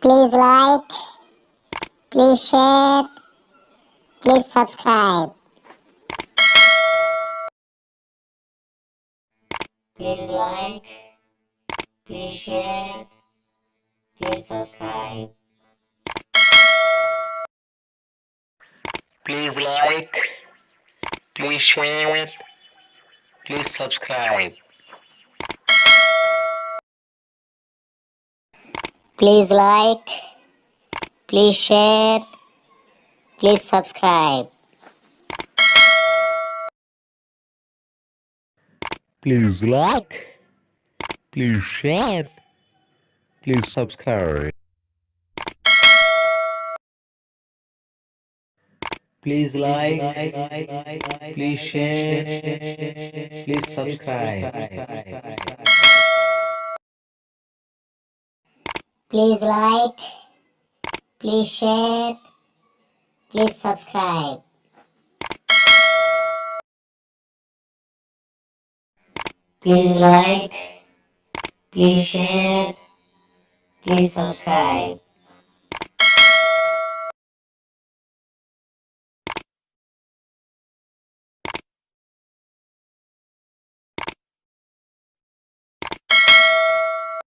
Please like, please share, please subscribe. Please like, please share, please subscribe. Please like, please share, please subscribe. Please like, please share, please subscribe. Please like, please share, please subscribe. Please like, please share, please subscribe. Please like, please share, please subscribe. Please like, please share, please subscribe.